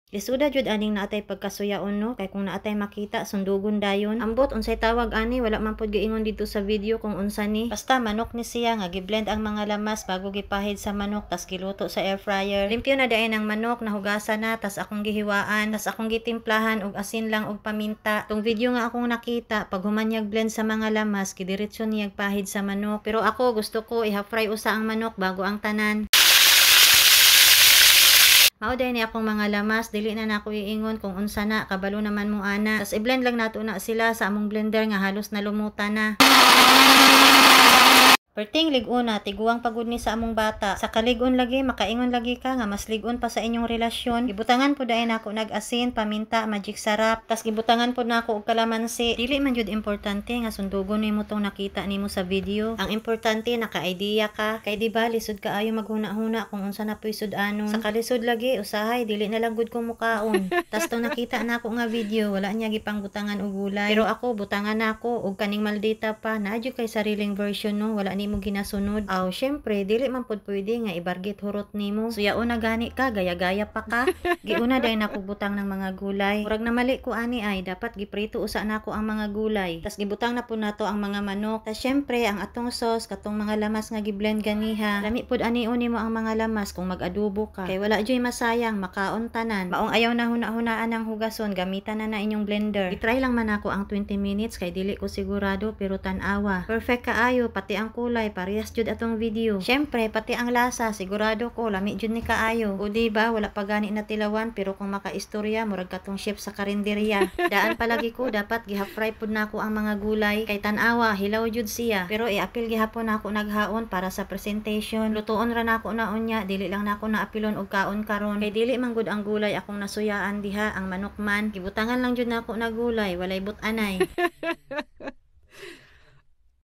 Lisuda jud aning naatay pagkasuyaon no, kay kung naatay makita sundugon dayon. Ambot unsay tawag ani, wala man pud giingon dito sa video kung unsa ni. Basta manok ni siya nga giblend ang mga lamas bago gipahid sa manok tas giluto sa air fryer. Limpyo na dayon ang manok, nahugasan na tas akong gihiwaan, tas akong gitimplahan og asin lang og paminta. Tong video nga akong nakita, pag humanyag blend sa mga lamas, gidiretso niyag pahid sa manok. Pero ako gusto ko i-half-fry usa ang manok bago ang tanan. Mao day ni akong mga lamas, dili na nako iingon kung unsa na, kabalo naman mo ana. Tas i-blend lang nato na sila sa among blender nga halos nalumutan na. Perting ligon na, tiguang pagod ni sa among bata. Sa kaligon lagi, makaingon lagi ka nga mas ligon pa sa inyong relasyon. Gibutangan po dahil nako nag-asin, paminta, magic sarap. Tas gibutangan po nako og kalamansi. Dili man jud importante nga sundugon nimo tong nakita nimo sa video. Ang importante naka-idea ka. Kay di ba lisod kaayo maghuna-huna kung unsa na puy sudanon. Sa kalisod lagi, usahay dili na lang gud ko mukaon. Tas tong nakita nako nga video, wala niya gipang butangan og gulay. Pero ako butangan nako og kaning maldita pa. Naadyo kay sariling version no, wala ni mo ginasunod. Aw, syempre dili man pud pwede nga ibargit hurot nimo. Suyaon na gani ka, gaya-gaya pa ka. Giuna day nako butang ng mga gulay. Murag na mali ko ani ay dapat giprito usa nako ang mga gulay. Tas gibutang na pud nato ang mga manok. Tas syempre ang atong sauce katong mga lamas nga giblend ganiha. Lami pud ani nimo ang mga lamas kung mag-adobo ka. Kay wala joy masayang, makaon tanan. Maong ayaw na huna-hunaan ang hugason, gamitan na inyong blender. I-try lang man ako ang 20 minutes kay dili ko sigurado pero tan-awa. Perfect kaayo pati ang kulay parehas jud atong video. Syempre pati ang lasa sigurado ko lami jud ni kaayo. O di ba wala pa gani na tilawan pero kung makaistorya murag katong chef sa karinderya. Daan palagi ko dapat giha-fry pud nako ang mga gulay kay tan-awa hilaw jud siya. Pero i-apil gihapon nako naghaon para sa presentation. Lutuon ra nako na unya, dili lang nako naapilon og kaon karon. Kay dili man gud ang gulay akong nasuyaan diha, ang manok man gibutangan lang jud nako na gulay, walay but-anay.